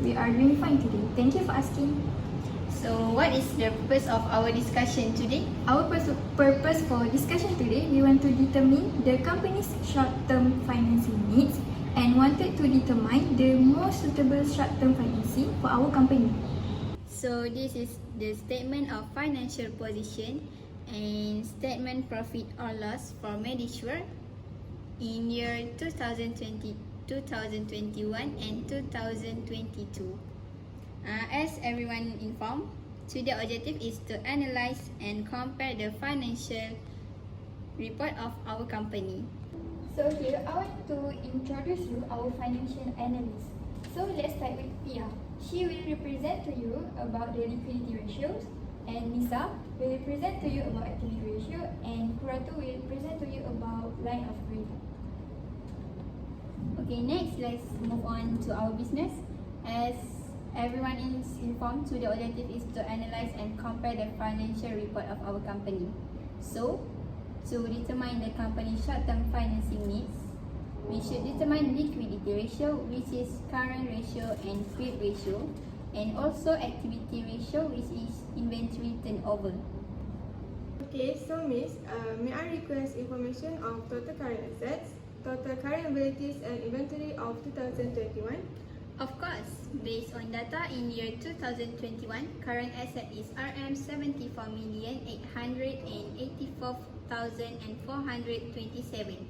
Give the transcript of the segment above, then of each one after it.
We are doing fine today. Thank you for asking. So, what is the purpose of our discussion today? Our purpose for discussion today, we want to determine the company's short-term financing needs and wanted to determine the most suitable short-term financing for our company. So, this is the statement of financial position and statement profit or loss for Medisure in year 2020, 2021 and 2022. As everyone informed, today's objective is to analyze and compare the financial report of our company. So here, I want to introduce you our financial analyst. So let's start with Pia. She will represent to you about the liquidity ratios, and Nisa will present to you about activity ratio, and Kuratu will present to you about line of credit. Okay, next let's move on to our business. As everyone is informed, the objective is to analyze and compare the financial report of our company. So, to determine the company's short-term financing needs, we should determine liquidity ratio, which is current ratio and quick ratio, and also activity ratio, which is inventory turnover. Okay, so Miss, may I request information of total current assets, total current liabilities and inventory of 2021? Of course, based on data in year 2021, current asset is RM74,884,427.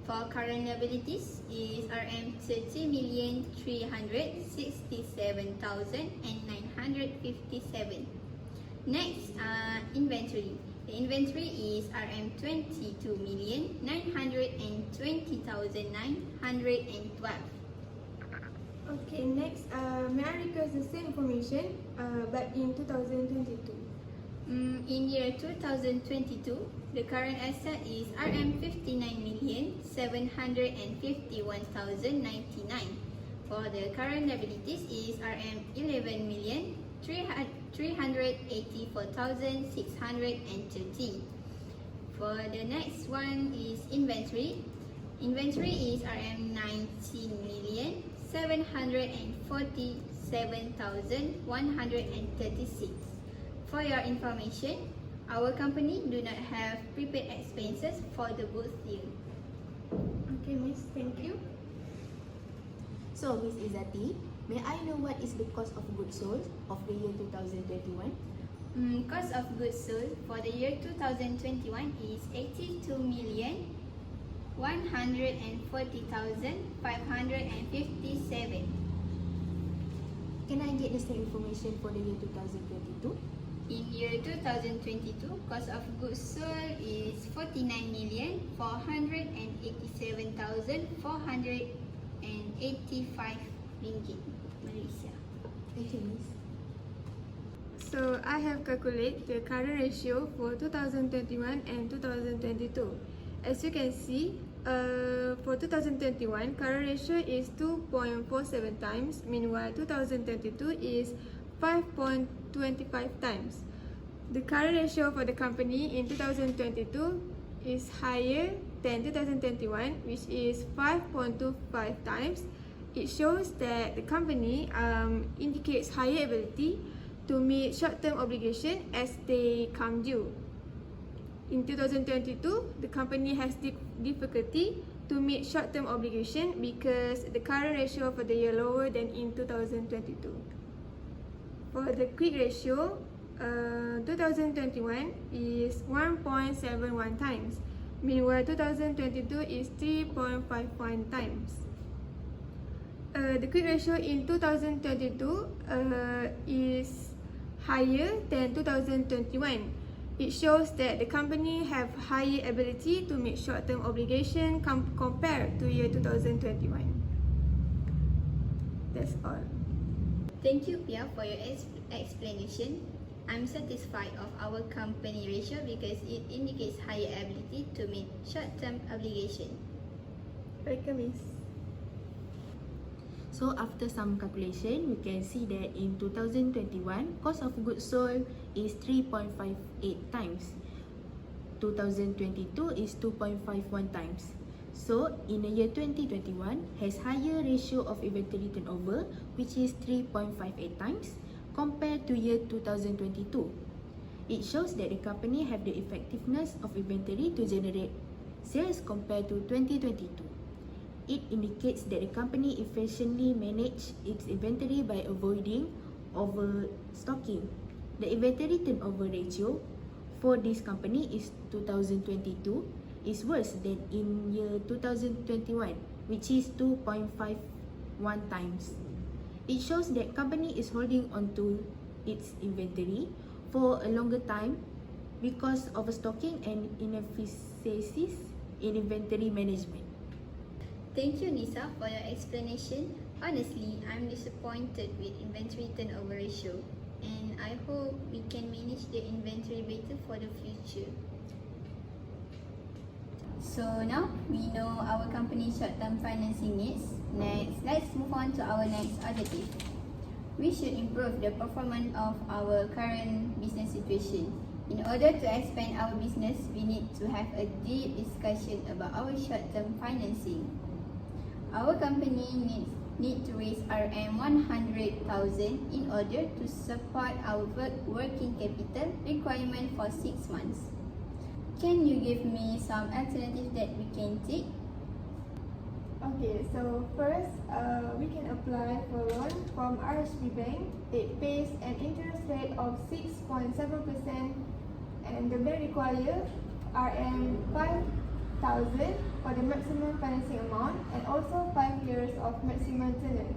For current liabilities is RM30,367,957. Next, inventory. The inventory is RM22,920,912. Okay, next, may I request the same information but in 2022? In year 2022, the current asset is RM59,751,099. For the current liabilities is RM11,384,630. For the next one is inventory. Inventory is RM19,747,136. For your information, our company do not have prepaid expenses for the both year. Okay, Miss, thank you. So, Miss Izzati, may I know what is the cost of goods sold of the year 2021? Cost of goods sold for the year 2021 is 82,140,557. Can I get the same information for the year 2022? In year 2022, cost of goods sold is 49,487,485 ringgit Malaysia. Thank you, Miss. So, I have calculated the current ratio for 2021 and 2022. As you can see, for 2021, current ratio is 2.47 times, meanwhile 2022 is 5.25 times. The current ratio for the company in 2022 is higher than 2021, which is 5.25 times. It shows that the company indicates higher ability to meet short-term obligation as they come due. In 2022, the company has difficulty to meet short-term obligation because the current ratio for the year lower than in 2022. For the quick ratio, 2021 is 1.71 times, meanwhile 2022 is 3.51 times. The quick ratio in 2022 is higher than 2021. It shows that the company have higher ability to meet short-term obligation compared to year 2021. That's all. Thank you, Pia, for your explanation. I'm satisfied of our company ratio because it indicates higher ability to meet short-term obligation. Welcome, Miss. So, after some calculation, we can see that in 2021, cost of goods sold is 3.58 times. 2022 is 2.51 times. So, in the year 2021, has higher ratio of inventory turnover, which is 3.58 times, compared to year 2022. It shows that the company have the effectiveness of inventory to generate sales compared to 2022. It indicates that the company efficiently manage its inventory by avoiding overstocking. The inventory turnover ratio for this company is 2022 is worse than in year 2021, which is 2.51 times. It shows that company is holding on to its inventory for a longer time because of stocking and inefficiencies in inventory management. Thank you, Nisa, for your explanation. Honestly, I'm disappointed with inventory turnover ratio, and I hope we can manage the inventory better for the future. So now we know our company's short-term financing needs. Next, let's move on to our next objective. We should improve the performance of our current business situation. In order to expand our business, we need to have a deep discussion about our short-term financing. Our company need to raise RM 100,000 in order to support our working capital requirement for 6 months. Can you give me some alternatives that we can take? Okay, so first, we can apply for loan from RHB Bank. It pays an interest rate of 6.7%, and the bank requires RM 5,000 for the maximum financing amount and also 5 years of maximum tenure.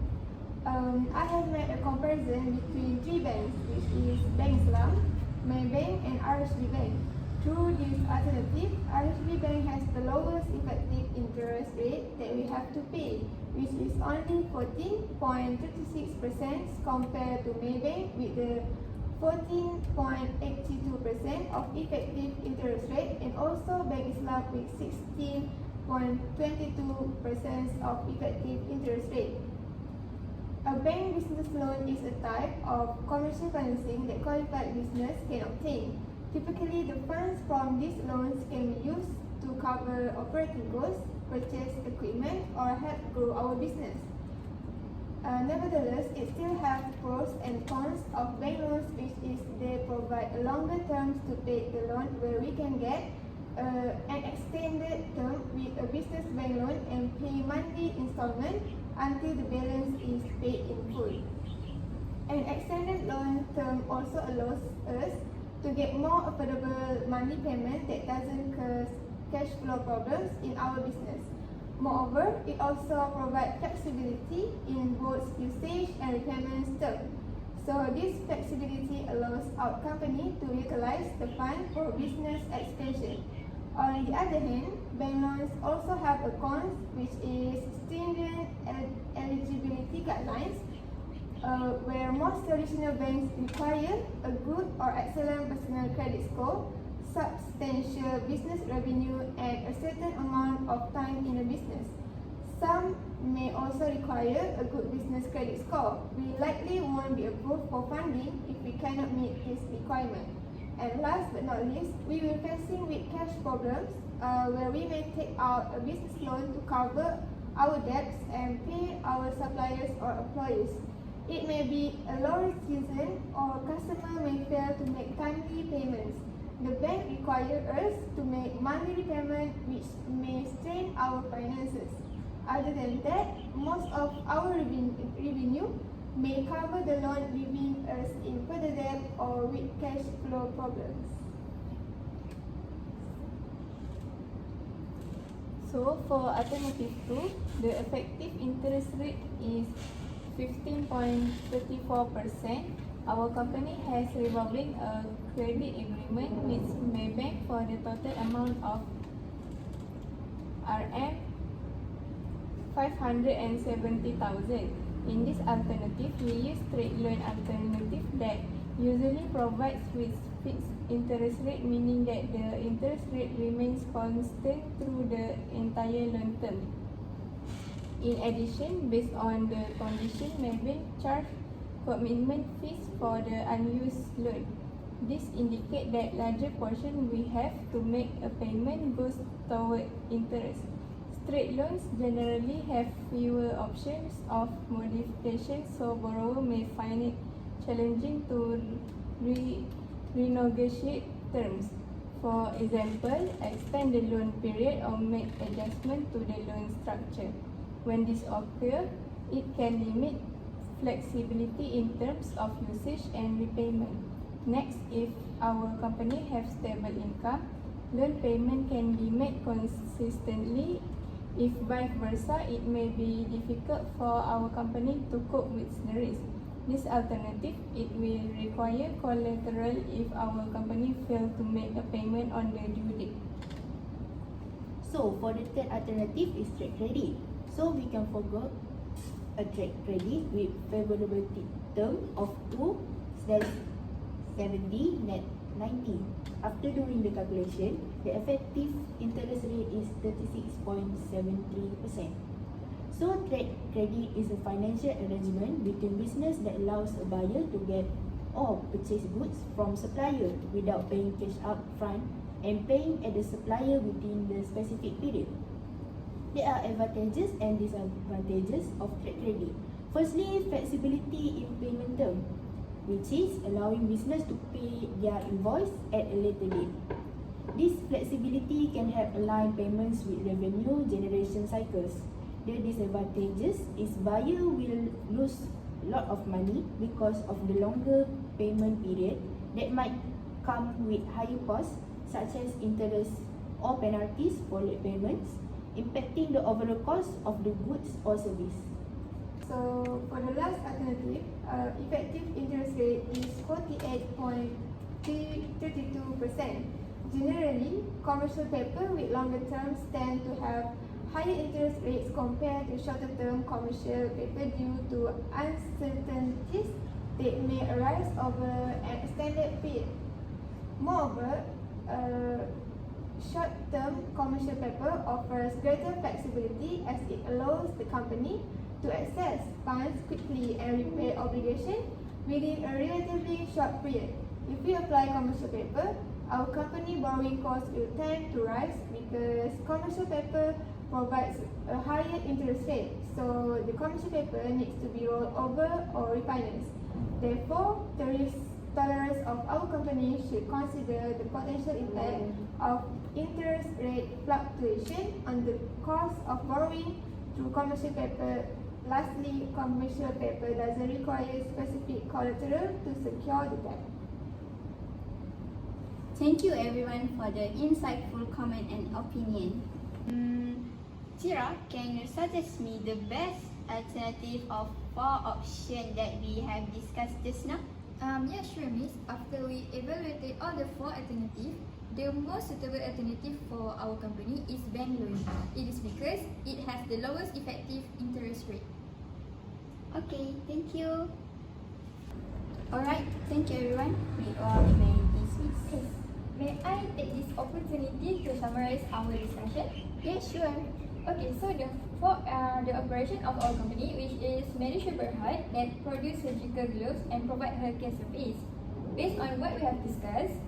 I have made a comparison between 3 banks, which is Bank Islam, Maybank, and RHB Bank. Through this alternative, RHB Bank has the lowest effective interest rate that we have to pay, which is only 14.36% compared to Maybank with the 14.82% of effective interest rate, and also Bank Islam with 16.22% of effective interest rate. A bank business loan is a type of commercial financing that qualified business can obtain. Typically, the funds from these loans can be used to cover operating costs, purchase equipment, or help grow our business. Nevertheless, it still has pros and cons of bank loans, which is they provide a longer terms to pay the loan, where we can get an extended term with a business bank loan and pay monthly installment until the balance is paid in full. An extended loan term also allows us to get more affordable monthly payment that doesn't cause cash flow problems in our business. Moreover, it also provides flexibility in both usage and repayment terms. So this flexibility allows our company to utilize the fund for business expansion. On the other hand, bank loans also have a cons, which is stringent eligibility guidelines, where most traditional banks require a good or excellent personal credit score, substantial business revenue, and a certain amount of time in a business. Some may also require a good business credit score. We likely won't be approved for funding if we cannot meet this requirement. And last but not least, we will facing with cash problems, where we may take out a business loan to cover our debts and pay our suppliers or employees. It may be a low season, or customer may fail to make timely payments. The bank requires us to make monthly repayment, which may strain our finances. Other than that, most of our revenue may cover the loan, leaving us in further debt or with cash flow problems. So for alternative 2, the effective interest rate is 15.34%. Our company has revolving a credit agreement with Maybank for the total amount of RM 570,000. In this alternative, we use trade loan alternative that usually provides with fixed interest rate, meaning that the interest rate remains constant through the entire loan term. In addition, based on the condition, Maybank charge commitment fees for the unused loan. This indicates that larger portion we have to make a payment goes toward interest. Straight loans generally have fewer options of modification, so borrower may find it challenging to renegotiate terms. For example, extend the loan period or make adjustment to the loan structure. When this occurs, it can limit flexibility in terms of usage and repayment. Next, if our company has stable income, loan payment can be made consistently. If vice versa, it may be difficult for our company to cope with the risk. This alternative, it will require collateral if our company fails to make a payment on the due date. So for the third alternative is trade credit. So we can forgo a trade credit with favorability term of 2/70 net 90. After doing the calculation, the effective interest rate is 36.73%. So trade credit is a financial arrangement between business that allows a buyer to get or purchase goods from supplier without paying cash up front and paying at the supplier within the specific period. There are advantages and disadvantages of trade credit. Firstly, flexibility in payment term, which is allowing business to pay their invoice at a later date. This flexibility can help align payments with revenue generation cycles. The disadvantages is buyer will lose a lot of money because of the longer payment period that might come with higher costs such as interest or penalties for late payments, impacting the overall cost of the goods or service. So for the last alternative, effective interest rate is 48.32%. Generally, commercial paper with longer terms tend to have higher interest rates compared to shorter term commercial paper due to uncertainties that may arise over an extended period. Moreover, short-term commercial paper offers greater flexibility as it allows the company to access funds quickly and repay obligations within a relatively short period. If we apply commercial paper, our company borrowing costs will tend to rise because commercial paper provides a higher interest rate, so the commercial paper needs to be rolled over or refinanced. Therefore, the risk tolerance of our company should consider the potential impact of interest rate fluctuation on the cost of borrowing through commercial paper. Lastly, commercial paper doesn't require specific collateral to secure the debt. Thank you everyone for the insightful comment and opinion. Tira, can you suggest me the best alternative of 4 options that we have discussed just now? Yeah, sure, miss. After we evaluated all the 4 alternatives, the most suitable alternative for our company is bank loan. It is because it has the lowest effective interest rate. Okay, thank you. Alright, thank you everyone. We all may dismiss. Okay. May I take this opportunity to summarize our discussion? Yeah, sure. Okay, so the operation of our company, which is Medisure Berhad, that produce surgical gloves and provide healthcare service. Based on what we have discussed,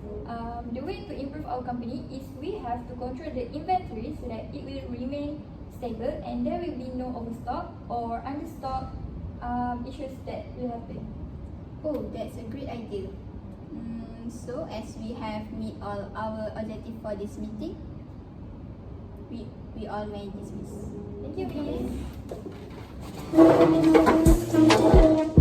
the way to improve our company is we have to control the inventory so that it will remain stable and there will be no overstock or understock issues that will happen. Oh, that's a great idea. So as we have met all our objectives for this meeting, we all may dismiss. Thank you, miss.